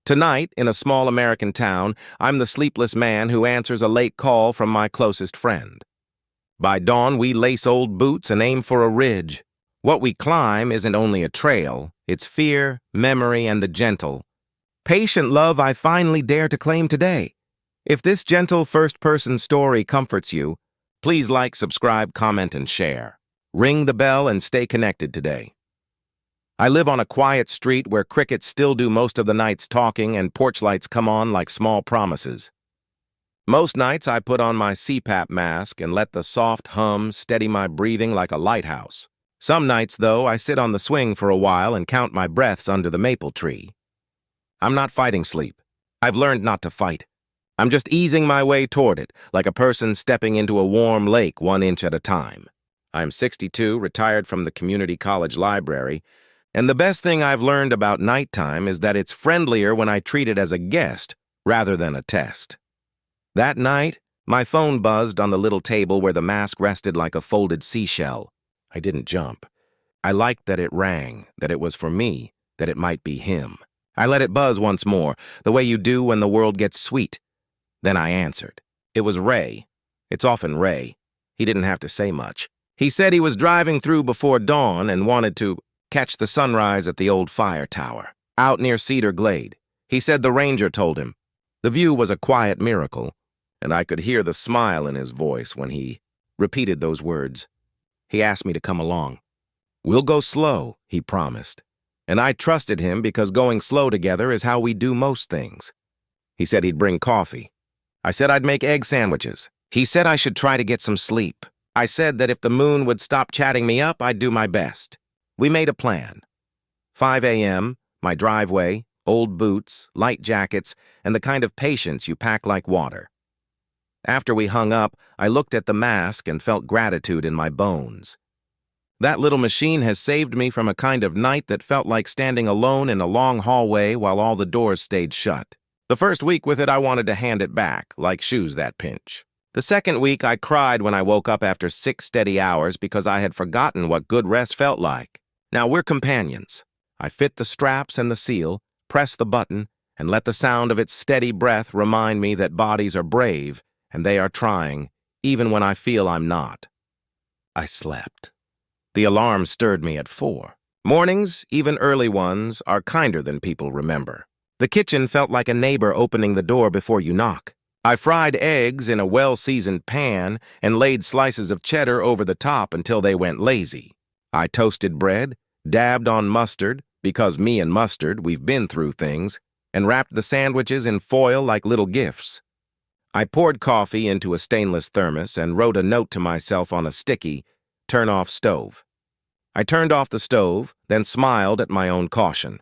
Tonight, in a small American town, I'm the sleepless man who answers a late call from my closest friend. By dawn, we lace old boots and aim for a ridge. What we climb isn't only a trail, it's fear, memory, and the gentle, patient love I finally dare to claim today. If this gentle first-person story comforts you, please like, subscribe, comment, and share. Ring the bell and stay connected today. I live on a quiet street where crickets still do most of the night's talking and porch lights come on like small promises. Most nights I put on my CPAP mask and let the soft hum steady my breathing like a lighthouse. Some nights, though, I sit on the swing for a while and count my breaths under the maple tree. I'm not fighting sleep. I've learned not to fight. I'm just easing my way toward it, like a person stepping into a warm lake 1 inch at a time. I'm 62, retired from the community college library, and the best thing I've learned about nighttime is that it's friendlier when I treat it as a guest rather than a test. That night, my phone buzzed on the little table where the mask rested like a folded seashell. I didn't jump. I liked that it rang, that it was for me, that it might be him. I let it buzz once more, the way you do when the world gets sweet. Then I answered. It was Ray. It's often Ray. He didn't have to say much. He said he was driving through before dawn and wanted to catch the sunrise at the old fire tower, out near Cedar Glade. He said the ranger told him. The view was a quiet miracle, and I could hear the smile in his voice when he repeated those words. He asked me to come along. We'll go slow, he promised, and I trusted him because going slow together is how we do most things. He said he'd bring coffee. I said I'd make egg sandwiches. He said I should try to get some sleep. I said that if the moon would stop chatting me up, I'd do my best. We made a plan. 5 a.m., my driveway, old boots, light jackets, and the kind of patience you pack like water. After we hung up, I looked at the mask and felt gratitude in my bones. That little machine has saved me from a kind of night that felt like standing alone in a long hallway while all the doors stayed shut. The first week with it, I wanted to hand it back, like shoes that pinch. The second week, I cried when I woke up after 6 steady hours because I had forgotten what good rest felt like. Now we're companions. I fit the straps and the seal, press the button, and let the sound of its steady breath remind me that bodies are brave and they are trying, even when I feel I'm not. I slept. The alarm stirred me at 4. Mornings, even early ones, are kinder than people remember. The kitchen felt like a neighbor opening the door before you knock. I fried eggs in a well-seasoned pan and laid slices of cheddar over the top until they went lazy. I toasted bread, dabbed on mustard, because me and mustard, we've been through things, and wrapped the sandwiches in foil like little gifts. I poured coffee into a stainless thermos and wrote a note to myself on a sticky, turn off stove. I turned off the stove, then smiled at my own caution.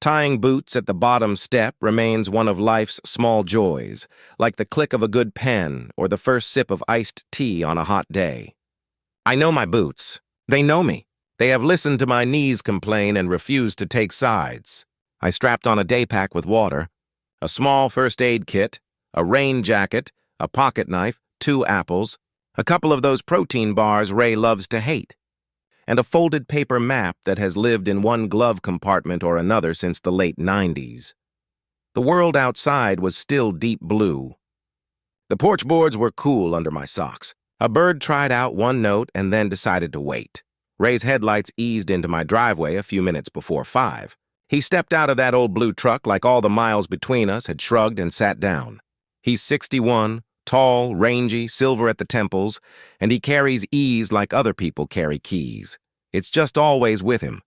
Tying boots at the bottom step remains one of life's small joys, like the click of a good pen or the first sip of iced tea on a hot day. I know my boots. They know me. They have listened to my knees complain and refused to take sides. I strapped on a day pack with water, a small first aid kit, a rain jacket, a pocket knife, 2 apples, a couple of those protein bars Ray loves to hate, and a folded paper map that has lived in one glove compartment or another since the late 90s. The world outside was still deep blue. The porch boards were cool under my socks. A bird tried out one note and then decided to wait. Ray's headlights eased into my driveway a few minutes before 5. He stepped out of that old blue truck like all the miles between us had shrugged and sat down. He's 61, tall, rangy, silver at the temples, and he carries ease like other people carry keys. It's just always with him.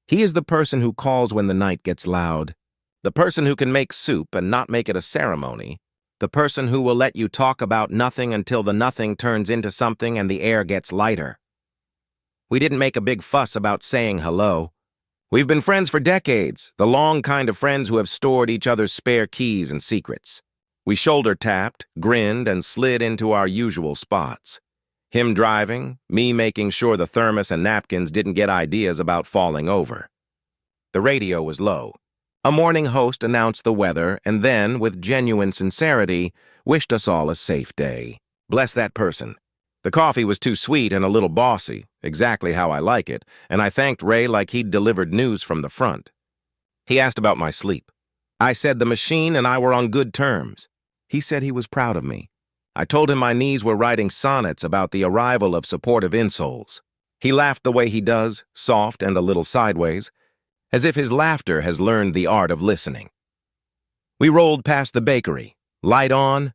He is the person who calls when the night gets loud, the person who can make soup and not make it a ceremony, the person who will let you talk about nothing until the nothing turns into something and the air gets lighter. We didn't make a big fuss about saying hello. We've been friends for decades, the long kind of friends who have stored each other's spare keys and secrets. We shoulder-tapped, grinned, and slid into our usual spots. Him driving, me making sure the thermos and napkins didn't get ideas about falling over. The radio was low. A morning host announced the weather and then, with genuine sincerity, wished us all a safe day. Bless that person. The coffee was too sweet and a little bossy, exactly how I like it, and I thanked Ray like he'd delivered news from the front. He asked about my sleep. I said the machine and I were on good terms. He said he was proud of me. I told him my knees were writing sonnets about the arrival of supportive insoles. He laughed the way he does, soft and a little sideways, as if his laughter has learned the art of listening. We rolled past the bakery, light on,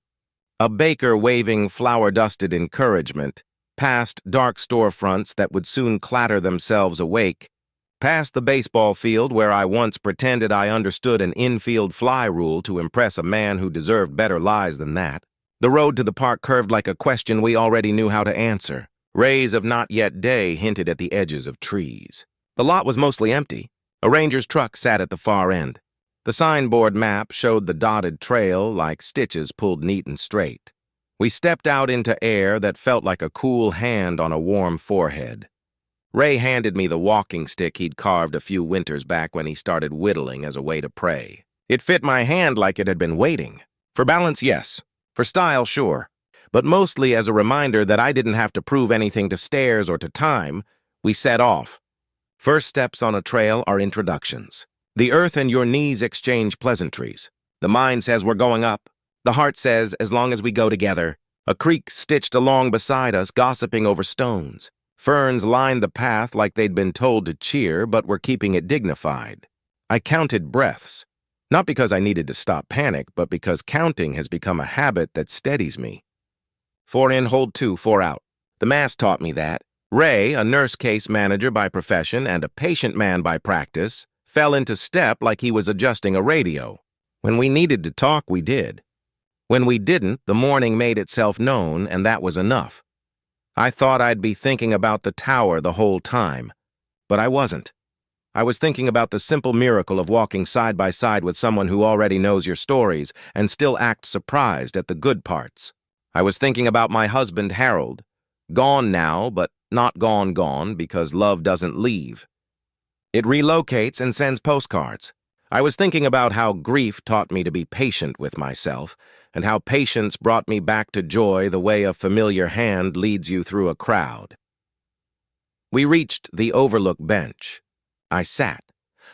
a baker waving flour-dusted encouragement, past dark storefronts that would soon clatter themselves awake, past the baseball field where I once pretended I understood an infield fly rule to impress a man who deserved better lies than that. The road to the park curved like a question we already knew how to answer. Rays of not yet day hinted at the edges of trees. The lot was mostly empty. A ranger's truck sat at the far end. The signboard map showed the dotted trail like stitches pulled neat and straight. We stepped out into air that felt like a cool hand on a warm forehead. Ray handed me the walking stick he'd carved a few winters back when he started whittling as a way to pray. It fit my hand like it had been waiting. For balance, yes. For style, sure. But mostly as a reminder that I didn't have to prove anything to stairs or to time. We set off. First steps on a trail are introductions. The earth and your knees exchange pleasantries. The mind says we're going up. The heart says as long as we go together. A creek stitched along beside us, gossiping over stones. Ferns lined the path like they'd been told to cheer, but were keeping it dignified. I counted breaths. Not because I needed to stop panic, but because counting has become a habit that steadies me. 4 in, hold 2, 4 out. The mass taught me that. Ray, a nurse case manager by profession and a patient man by practice, fell into step like he was adjusting a radio. When we needed to talk, we did. When we didn't, the morning made itself known, and that was enough. I thought I'd be thinking about the tower the whole time, but I wasn't. I was thinking about the simple miracle of walking side by side with someone who already knows your stories and still acts surprised at the good parts. I was thinking about my husband, Harold, gone now, but not gone because love doesn't leave. It relocates and sends postcards. I was thinking about how grief taught me to be patient with myself, and how patience brought me back to joy the way a familiar hand leads you through a crowd. We reached the overlook bench. I sat.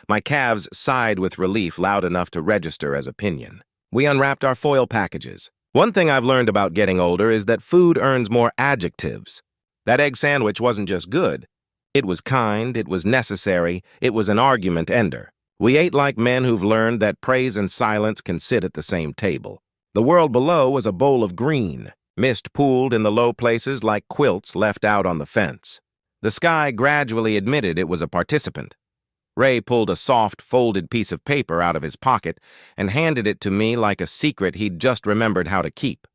My calves sighed with relief loud enough to register as opinion. We unwrapped our foil packages. One thing I've learned about getting older is that food earns more adjectives. That egg sandwich wasn't just good. It was kind, it was necessary, it was an argument ender. We ate like men who've learned that praise and silence can sit at the same table. The world below was a bowl of green, mist pooled in the low places like quilts left out on the fence. The sky gradually admitted it was a participant. Ray pulled a soft, folded piece of paper out of his pocket and handed it to me like a secret he'd just remembered how to keep.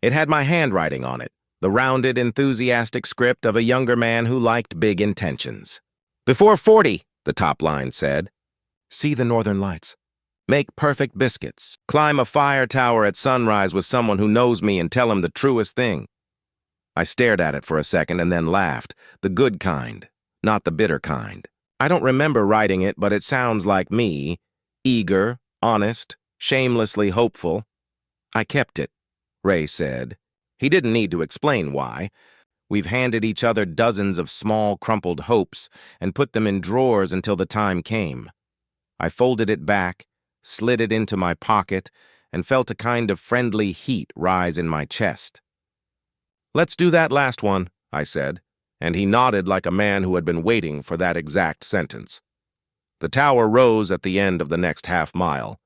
It had my handwriting on it, the rounded, enthusiastic script of a younger man who liked big intentions. "Before 40, the top line said. See the northern lights. Make perfect biscuits. Climb a fire tower at sunrise with someone who knows me and tell him the truest thing." I stared at it for a second and then laughed. The good kind, not the bitter kind. I don't remember writing it, but it sounds like me. Eager, honest, shamelessly hopeful. I kept it, Ray said. He didn't need to explain why. We've handed each other dozens of small, crumpled hopes and put them in drawers until the time came. I folded it back, slid it into my pocket, and felt a kind of friendly heat rise in my chest. "Let's do that last one," I said, and he nodded like a man who had been waiting for that exact sentence. The tower rose at the end of the next half-mile.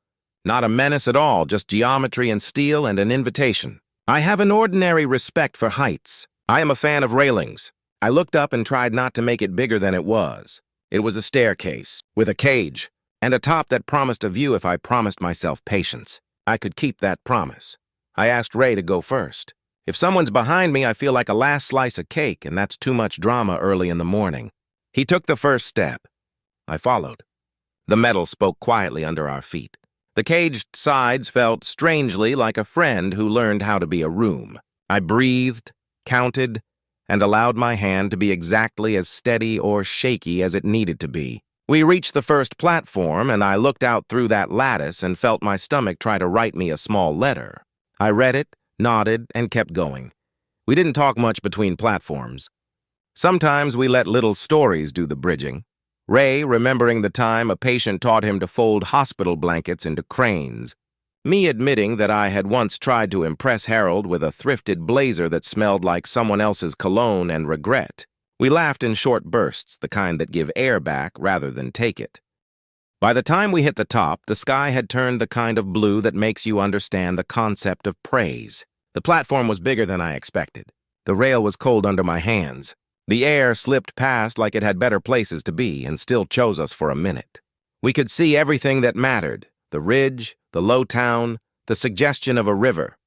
Not a menace at all, just geometry and steel and an invitation. I have an ordinary respect for heights. I am a fan of railings. I looked up and tried not to make it bigger than it was. It was a staircase, with a cage, and a top that promised a view if I promised myself patience. I could keep that promise. I asked Ray to go first. If someone's behind me, I feel like a last slice of cake, and that's too much drama early in the morning. He took the first step. I followed. The metal spoke quietly under our feet. The caged sides felt strangely like a friend who learned how to be a room. I breathed, counted, and allowed my hand to be exactly as steady or shaky as it needed to be. We reached the first platform, and I looked out through that lattice and felt my stomach try to write me a small letter. I read it, nodded, and kept going. We didn't talk much between platforms. Sometimes we let little stories do the bridging. Ray remembering the time a patient taught him to fold hospital blankets into cranes. Me admitting that I had once tried to impress Harold with a thrifted blazer that smelled like someone else's cologne and regret. We laughed in short bursts, the kind that give air back rather than take it. By the time we hit the top, the sky had turned the kind of blue that makes you understand the concept of praise. The platform was bigger than I expected. The rail was cold under my hands. The air slipped past like it had better places to be and still chose us for a minute. We could see everything that mattered, the ridge, the low town, the suggestion of a river.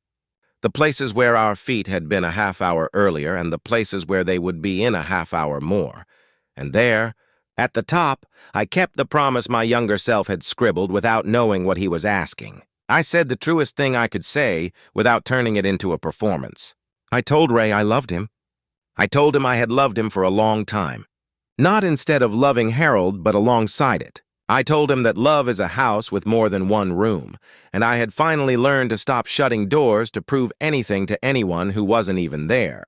The places where our feet had been a half hour earlier and the places where they would be in a half hour more. And there, at the top, I kept the promise my younger self had scribbled without knowing what he was asking. I said the truest thing I could say without turning it into a performance. I told Ray I loved him. I told him I had loved him for a long time. Not instead of loving Harold, but alongside it. I told him that love is a house with more than one room, and I had finally learned to stop shutting doors to prove anything to anyone who wasn't even there.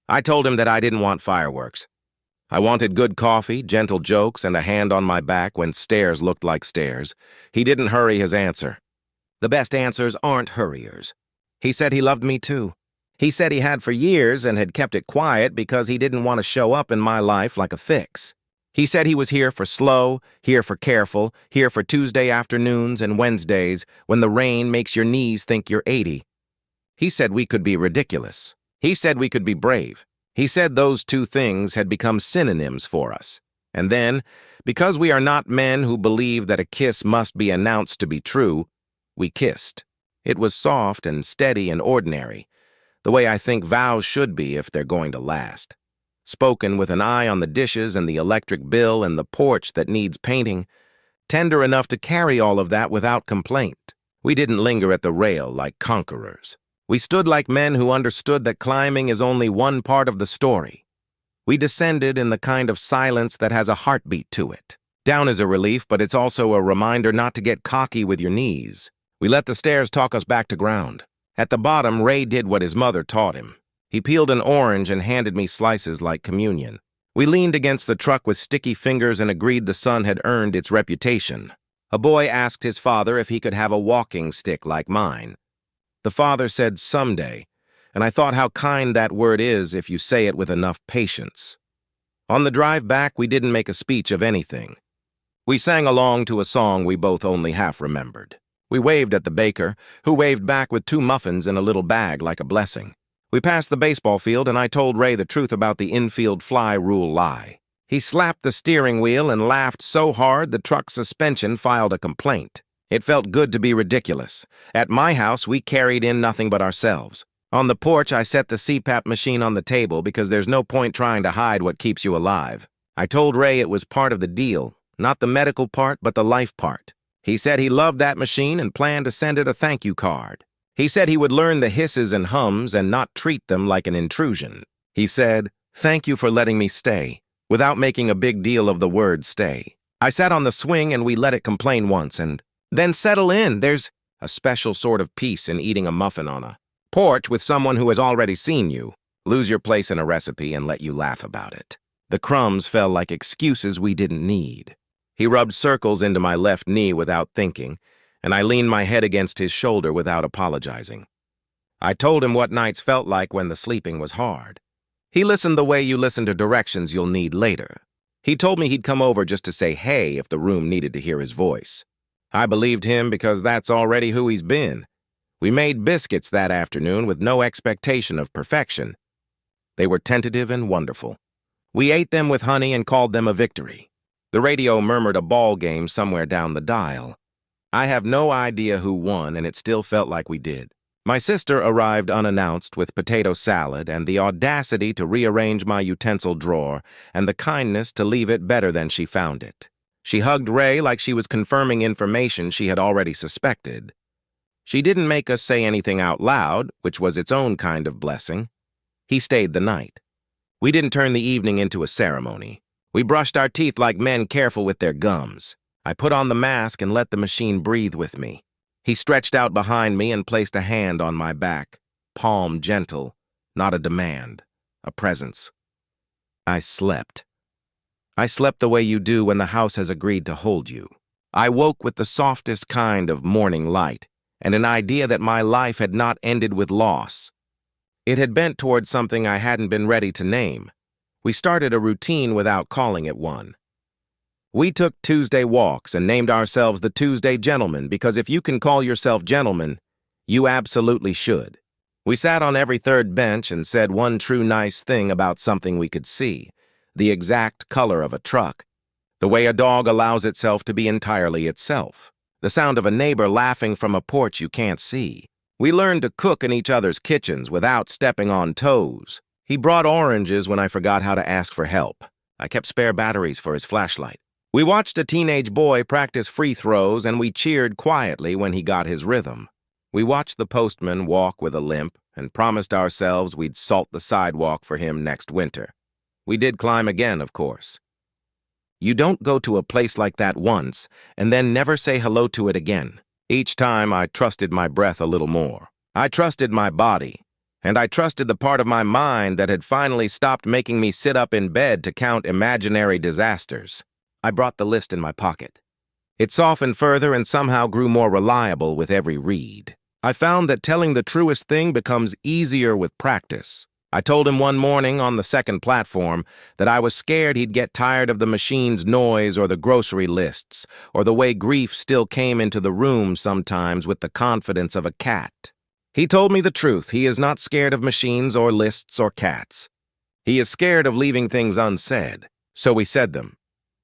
I told him that I didn't want fireworks. I wanted good coffee, gentle jokes, and a hand on my back when stares looked like stairs. He didn't hurry his answer. The best answers aren't hurriers. He said he loved me too. He said he had for years and had kept it quiet because he didn't want to show up in my life like a fix. He said he was here for slow, here for careful, here for Tuesday afternoons and Wednesdays when the rain makes your knees think you're 80. He said we could be ridiculous. He said we could be brave. He said those two things had become synonyms for us. And then, because we are not men who believe that a kiss must be announced to be true, we kissed. It was soft and steady and ordinary, the way I think vows should be if they're going to last. Spoken with an eye on the dishes and the electric bill and the porch that needs painting, tender enough to carry all of that without complaint. We didn't linger at the rail like conquerors. We stood like men who understood that climbing is only one part of the story. We descended in the kind of silence that has a heartbeat to it. Down is a relief, but it's also a reminder not to get cocky with your knees. We let the stairs talk us back to ground. At the bottom, Ray did what his mother taught him. He peeled an orange and handed me slices like communion. We leaned against the truck with sticky fingers and agreed the son had earned its reputation. A boy asked his father if he could have a walking stick like mine. The father said someday, and I thought how kind that word is if you say it with enough patience. On the drive back, we didn't make a speech of anything. We sang along to a song we both only half remembered. We waved at the baker, who waved back with 2 muffins in a little bag like a blessing. We passed the baseball field, and I told Ray the truth about the infield fly rule lie. He slapped the steering wheel and laughed so hard the truck's suspension filed a complaint. It felt good to be ridiculous. At my house, we carried in nothing but ourselves. On the porch, I set the CPAP machine on the table because there's no point trying to hide what keeps you alive. I told Ray it was part of the deal, not the medical part, but the life part. He said he loved that machine and planned to send it a thank you card. He said he would learn the hisses and hums and not treat them like an intrusion. He said, "Thank you for letting me stay," without making a big deal of the word stay. I sat on the swing and we let it complain once and then settle in. There's a special sort of peace in eating a muffin on a porch with someone who has already seen you, lose your place in a recipe, and let you laugh about it. The crumbs fell like excuses we didn't need. He rubbed circles into my left knee without thinking, and I leaned my head against his shoulder without apologizing. I told him what nights felt like when the sleeping was hard. He listened the way you listen to directions you'll need later. He told me he'd come over just to say hey if the room needed to hear his voice. I believed him because that's already who he's been. We made biscuits that afternoon with no expectation of perfection. They were tentative and wonderful. We ate them with honey and called them a victory. The radio murmured a ball game somewhere down the dial. I have no idea who won, and it still felt like we did. My sister arrived unannounced with potato salad and the audacity to rearrange my utensil drawer and the kindness to leave it better than she found it. She hugged Ray like she was confirming information she had already suspected. She didn't make us say anything out loud, which was its own kind of blessing. He stayed the night. We didn't turn the evening into a ceremony. We brushed our teeth like men careful with their gums. I put on the mask and let the machine breathe with me. He stretched out behind me and placed a hand on my back, palm gentle, not a demand, a presence. I slept. I slept the way you do when the house has agreed to hold you. I woke with the softest kind of morning light, and an idea that my life had not ended with loss. It had bent towards something I hadn't been ready to name. We started a routine without calling it one. We took Tuesday walks and named ourselves the Tuesday Gentlemen because if you can call yourself gentlemen, you absolutely should. We sat on every third bench and said one true nice thing about something we could see, the exact color of a truck, the way a dog allows itself to be entirely itself, the sound of a neighbor laughing from a porch you can't see. We learned to cook in each other's kitchens without stepping on toes. He brought oranges when I forgot how to ask for help. I kept spare batteries for his flashlight. We watched a teenage boy practice free throws and we cheered quietly when he got his rhythm. We watched the postman walk with a limp and promised ourselves we'd salt the sidewalk for him next winter. We did climb again, of course. You don't go to a place like that once and then never say hello to it again. Each time I trusted my breath a little more. I trusted my body, and I trusted the part of my mind that had finally stopped making me sit up in bed to count imaginary disasters. I brought the list in my pocket. It softened further and somehow grew more reliable with every read. I found that telling the truest thing becomes easier with practice. I told him one morning on the second platform that I was scared he'd get tired of the machine's noise or the grocery lists, or the way grief still came into the room sometimes with the confidence of a cat. He told me the truth. He is not scared of machines or lists or cats. He is scared of leaving things unsaid. So we said them.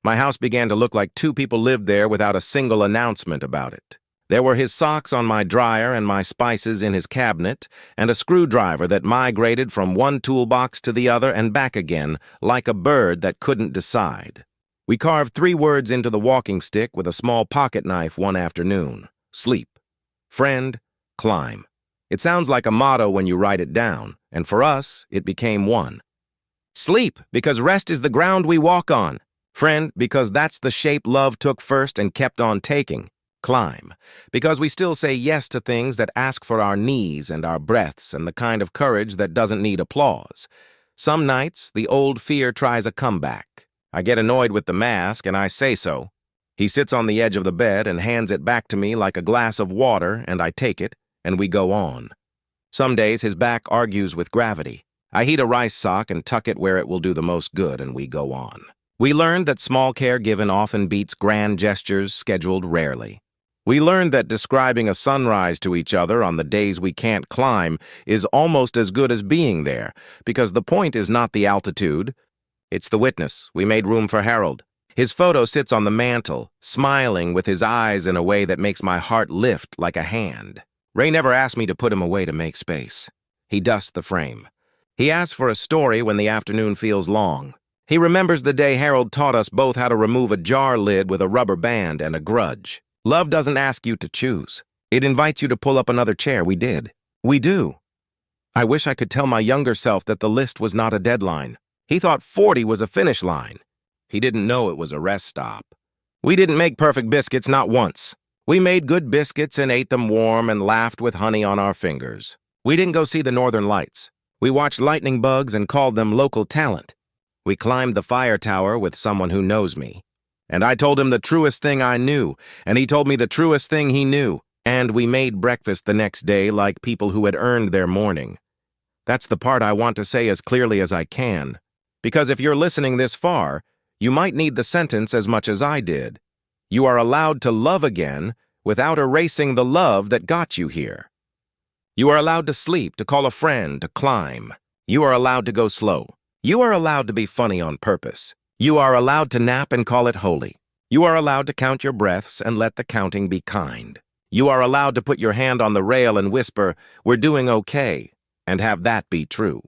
My house began to look like two people lived there without a single announcement about it. There were his socks on my dryer and my spices in his cabinet, and a screwdriver that migrated from one toolbox to the other and back again, like a bird that couldn't decide. We carved 3 words into the walking stick with a small pocket knife one afternoon. Sleep. Friend, climb. It sounds like a motto when you write it down, and for us, it became one. Sleep, because rest is the ground we walk on. Friend, because that's the shape love took first and kept on taking. Climb, because we still say yes to things that ask for our knees and our breaths and the kind of courage that doesn't need applause. Some nights, the old fear tries a comeback. I get annoyed with the mask, and I say so. He sits on the edge of the bed and hands it back to me like a glass of water, and I take it, and we go on. Some days, his back argues with gravity. I heat a rice sock and tuck it where it will do the most good, and we go on. We learned that small care given often beats grand gestures scheduled rarely. We learned that describing a sunrise to each other on the days we can't climb is almost as good as being there, because the point is not the altitude. It's the witness. We made room for Harold. His photo sits on the mantel, smiling with his eyes in a way that makes my heart lift like a hand. Ray never asked me to put him away to make space. He dusts the frame. He asks for a story when the afternoon feels long. He remembers the day Harold taught us both how to remove a jar lid with a rubber band and a grudge. Love doesn't ask you to choose. It invites you to pull up another chair. We did. We do. I wish I could tell my younger self that the list was not a deadline. He thought 40 was a finish line. He didn't know it was a rest stop. We didn't make perfect biscuits, not once. We made good biscuits and ate them warm and laughed with honey on our fingers. We didn't go see the Northern Lights. We watched lightning bugs and called them local talent. We climbed the fire tower with someone who knows me. And I told him the truest thing I knew, and he told me the truest thing he knew, and we made breakfast the next day like people who had earned their morning. That's the part I want to say as clearly as I can, because if you're listening this far, you might need the sentence as much as I did. You are allowed to love again without erasing the love that got you here. You are allowed to sleep, to call a friend, to climb. You are allowed to go slow. You are allowed to be funny on purpose. You are allowed to nap and call it holy. You are allowed to count your breaths and let the counting be kind. You are allowed to put your hand on the rail and whisper, "We're doing okay," and have that be true.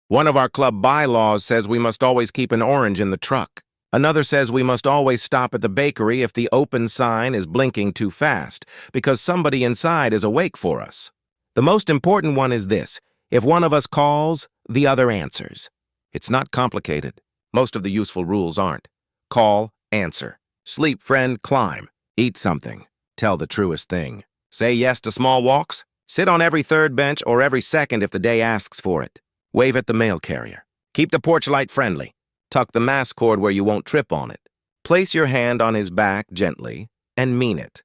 One of our club bylaws says we must always keep an orange in the truck. Another says we must always stop at the bakery if the open sign is blinking too fast, because somebody inside is awake for us. The most important one is this: if one of us calls, the other answers. It's not complicated. Most of the useful rules aren't. Call, answer. Sleep, friend, climb. Eat something. Tell the truest thing. Say yes to small walks. Sit on every third bench or every second if the day asks for it. Wave at the mail carrier. Keep the porch light friendly. Tuck the mask cord where you won't trip on it. Place your hand on his back gently and mean it.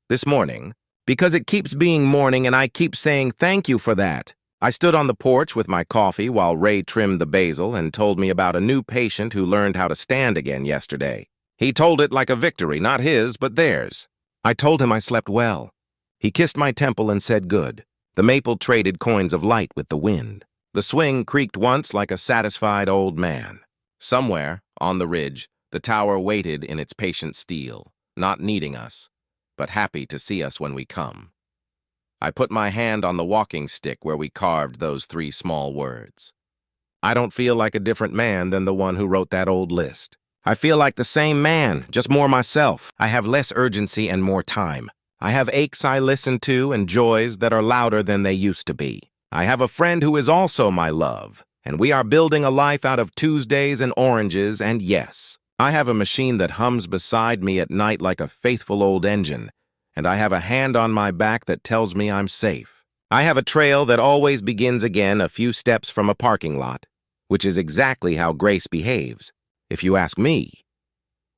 This morning, because it keeps being morning and I keep saying thank you for that, I stood on the porch with my coffee while Ray trimmed the basil and told me about a new patient who learned how to stand again yesterday. He told it like a victory, not his, but theirs. I told him I slept well. He kissed my temple and said good. The maple traded coins of light with the wind. The swing creaked once like a satisfied old man. Somewhere, on the ridge, the tower waited in its patient steel, not needing us, but happy to see us when we come. I put my hand on the walking stick where we carved those 3 small words. I don't feel like a different man than the one who wrote that old list. I feel like the same man, just more myself. I have less urgency and more time. I have aches I listen to and joys that are louder than they used to be. I have a friend who is also my love, and we are building a life out of Tuesdays and oranges, and yes, I have a machine that hums beside me at night like a faithful old engine, and I have a hand on my back that tells me I'm safe. I have a trail that always begins again a few steps from a parking lot, which is exactly how Grace behaves, if you ask me.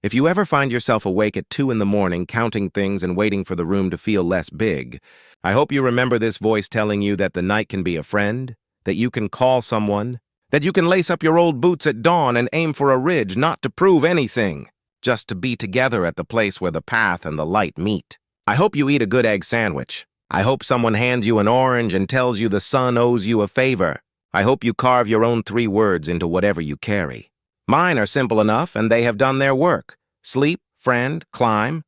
If you ever find yourself awake at 2 in the morning counting things and waiting for the room to feel less big, I hope you remember this voice telling you that the night can be a friend, that you can call someone, that you can lace up your old boots at dawn and aim for a ridge, not to prove anything, just to be together at the place where the path and the light meet. I hope you eat a good egg sandwich. I hope someone hands you an orange and tells you the sun owes you a favor. I hope you carve your own 3 words into whatever you carry. Mine are simple enough, and they have done their work. Sleep, friend, climb,